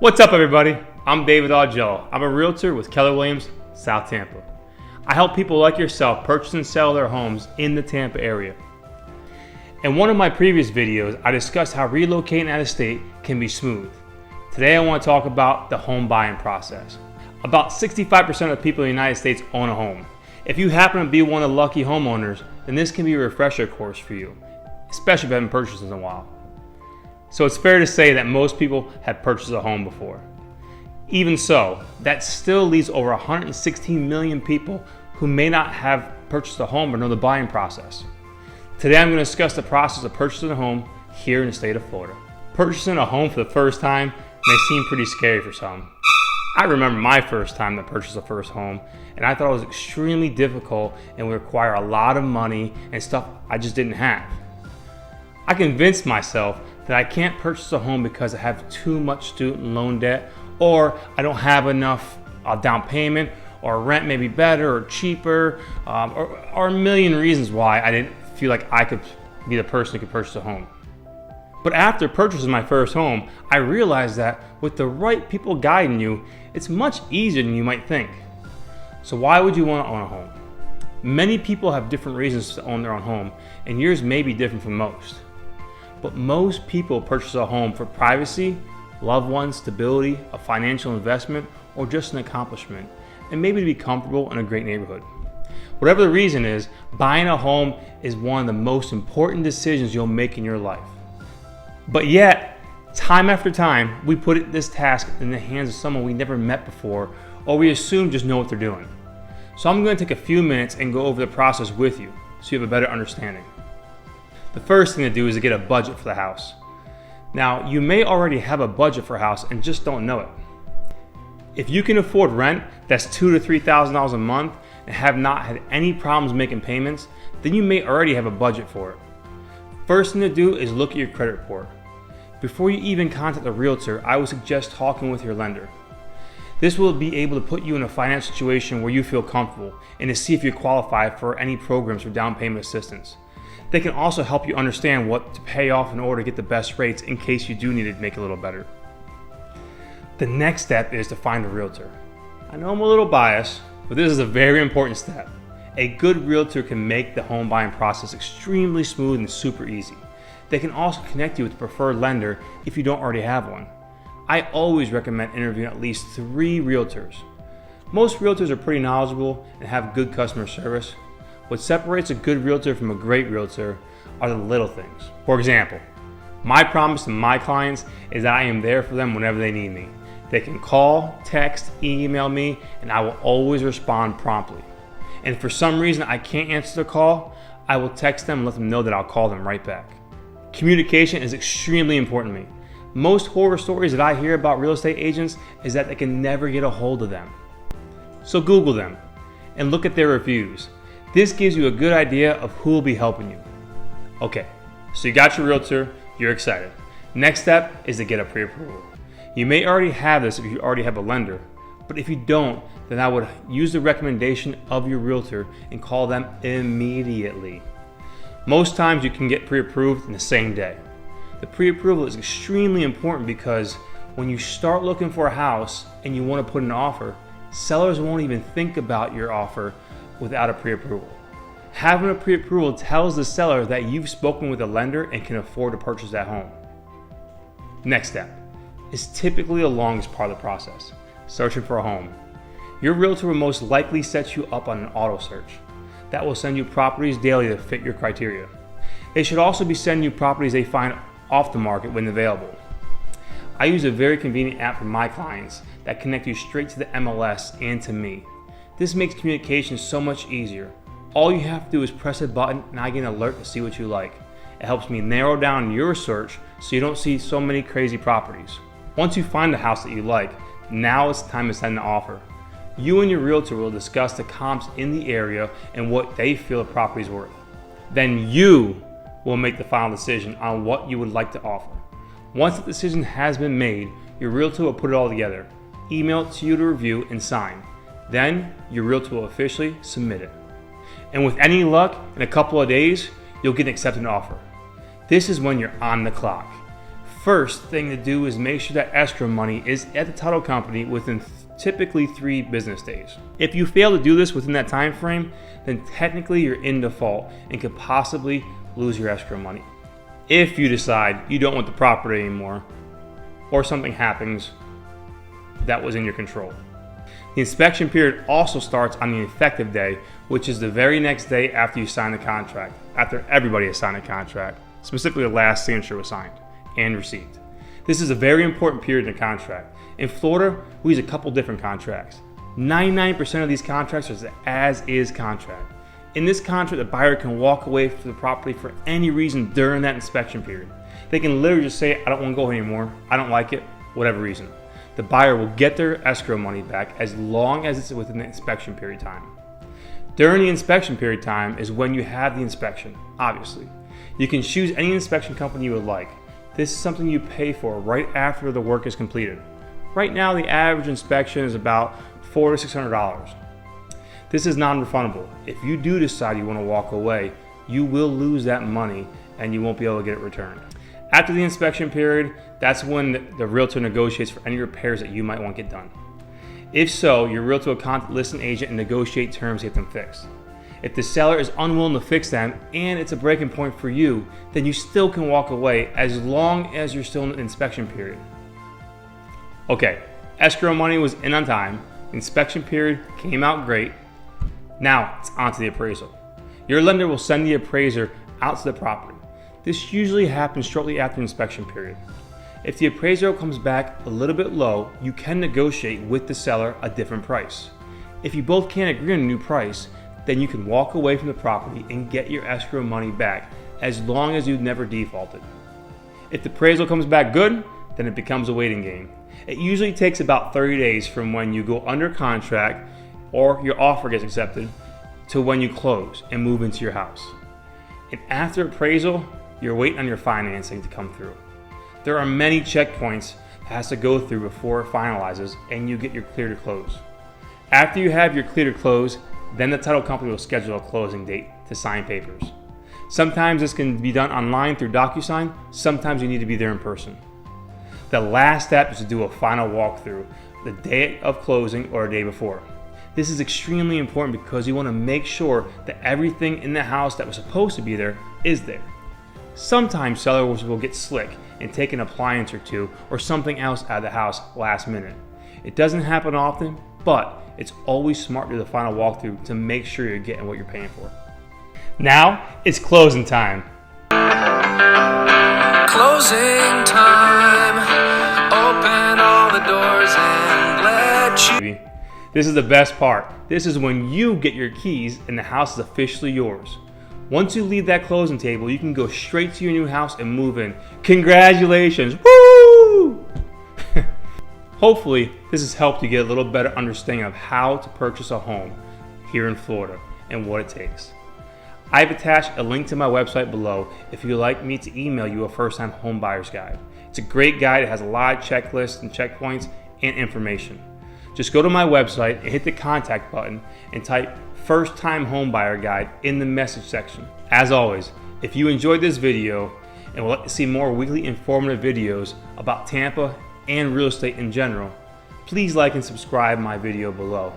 What's up, everybody? I'm David Augello. I'm a realtor with Keller Williams, South Tampa. I help people like yourself purchase and sell their homes in the Tampa area. In one of my previous videos, I discussed how relocating out of state can be smooth. Today, I want to talk about the home buying process. About 65% of people in the United States own a home. If you happen to be one of the lucky homeowners, then this can be a refresher course for you, especially if you haven't purchased in a while. So it's fair to say that most people have purchased a home before. Even so, that still leaves over 116 million people who may not have purchased a home or know the buying process. Today I'm going to discuss the process of purchasing a home here in the state of Florida. Purchasing a home for the first time may seem pretty scary for some. I remember my first time to purchase a first home, and I thought it was extremely difficult and would require a lot of money and stuff I just didn't have. I convinced myself that I can't purchase a home because I have too much student loan debt, or I don't have enough down payment, or rent may be better or cheaper, or a million reasons why I didn't feel like I could be the person who could purchase a home. But after purchasing my first home, I realized that with the right people guiding you, it's much easier than you might think. So why would you want to own a home? Many people have different reasons to own their own home, and yours may be different from most. But most people purchase a home for privacy, loved ones, stability, a financial investment, or just an accomplishment, and maybe to be comfortable in a great neighborhood. Whatever the reason is, buying a home is one of the most important decisions you'll make in your life. But yet, time after time, we put this task in the hands of someone we never met before, or we assume just know what they're doing. So I'm going to take a few minutes and go over the process with you, so you have a better understanding. The first thing to do is to get a budget for the house. Now, you may already have a budget for a house and just don't know it. If you can afford rent that's $2,000 to $3,000 a month and have not had any problems making payments, then you may already have a budget for it. First thing to do is look at your credit report. Before you even contact a realtor, I would suggest talking with your lender. This will be able to put you in a financial situation where you feel comfortable and to see if you qualify for any programs for down payment assistance. They can also help you understand what to pay off in order to get the best rates in case you do need to make it a little better. The next step is to find a realtor. I know I'm a little biased, but this is a very important step. A good realtor can make the home buying process extremely smooth and super easy. They can also connect you with a preferred lender if you don't already have one. I always recommend interviewing at least 3 realtors. Most realtors are pretty knowledgeable and have good customer service. What separates a good realtor from a great realtor are the little things. For example, my promise to my clients is that I am there for them whenever they need me. They can call, text, email me, and I will always respond promptly. And if for some reason I can't answer the call, I will text them and let them know that I'll call them right back. Communication is extremely important to me. Most horror stories that I hear about real estate agents is that they can never get a hold of them. So Google them and look at their reviews. This gives you a good idea of who will be helping you. Okay, so you got your realtor, you're excited. Next step is to get a pre-approval. You may already have this if you already have a lender, but if you don't, then I would use the recommendation of your realtor and call them immediately. Most times you can get pre-approved in the same day. The pre-approval is extremely important because when you start looking for a house and you want to put an offer, sellers won't even think about your offer without a pre-approval. Having a pre-approval tells the seller that you've spoken with a lender and can afford to purchase that home. Next step is typically the longest part of the process, searching for a home. Your realtor will most likely set you up on an auto search that will send you properties daily that fit your criteria. They should also be sending you properties they find off the market when available. I use a very convenient app for my clients that connect you straight to the MLS and to me. This makes communication so much easier. All you have to do is press a button and I get an alert to see what you like. It helps me narrow down your search so you don't see so many crazy properties. Once you find the house that you like, now it's time to send the offer. You and your realtor will discuss the comps in the area and what they feel the property is worth. Then you will make the final decision on what you would like to offer. Once the decision has been made, your realtor will put it all together, email it to you to review and sign. Then your realtor will officially submit it. And with any luck, in a couple of days, you'll get an accepted offer. This is when you're on the clock. first thing to do is make sure that escrow money is at the title company within typically 3 business days. If you fail to do this within that time frame, then technically you're in default and could possibly lose your escrow money. If you decide you don't want the property anymore, or something happens that was in your control. The inspection period also starts on the effective day, which is the very next day after you sign the contract, after everybody has signed a contract, specifically the last signature was signed and received. This is a very important period in the contract. In Florida, we use a couple different contracts. 99% of these contracts are as-is contract. In this contract, the buyer can walk away from the property for any reason during that inspection period. They can literally just say, I don't want to go anymore, I don't like it, whatever reason. The buyer will get their escrow money back as long as it's within the inspection period time. During the inspection period time is when you have the inspection, obviously. You can choose any inspection company you would like. This is something you pay for right after the work is completed. Right now, the average inspection is about $400 to $600. This is non-refundable. If you do decide you want to walk away, you will lose that money and you won't be able to get it returned. After the inspection period, that's when the realtor negotiates for any repairs that you might want to get done. If so, your realtor will contact the listing agent and negotiate terms to get them fixed. If the seller is unwilling to fix them and it's a breaking point for you, then you still can walk away as long as you're still in the inspection period. Okay, escrow money was in on time, inspection period came out great. Now it's on to the appraisal. Your lender will send the appraiser out to the property. This usually happens shortly after the inspection period. If the appraisal comes back a little bit low, you can negotiate with the seller a different price. If you both can't agree on a new price, then you can walk away from the property and get your escrow money back as long as you've never defaulted. If the appraisal comes back good, then it becomes a waiting game. It usually takes about 30 days from when you go under contract or your offer gets accepted to when you close and move into your house. And after appraisal, you're waiting on your financing to come through. There are many checkpoints it has to go through before it finalizes and you get your clear to close. After you have your clear to close, then the title company will schedule a closing date to sign papers. Sometimes this can be done online through DocuSign, sometimes you need to be there in person. The last step is to do a final walkthrough the day of closing or a day before. This is extremely important because you want to make sure that everything in the house that was supposed to be there is there. Sometimes sellers will get slick and take an appliance or two or something else out of the house last minute. It doesn't happen often, but it's always smart to do the final walkthrough to make sure you're getting what you're paying for. Now it's closing time. Closing time. Open all the doors and let you. This is the best part. This is when you get your keys and the house is officially yours. Once you leave that closing table, you can go straight to your new house and move in. Congratulations! Woo! Hopefully, this has helped you get a little better understanding of how to purchase a home here in Florida and what it takes. I've attached a link to my website below if you'd like me to email you a first-time home buyer's guide. It's a great guide. It has a lot of checklists and checkpoints and information. Just go to my website and hit the contact button and type first-time home buyer guide in the message section. As always, if you enjoyed this video and would like to see more weekly informative videos about Tampa and real estate in general, please like and subscribe my video below.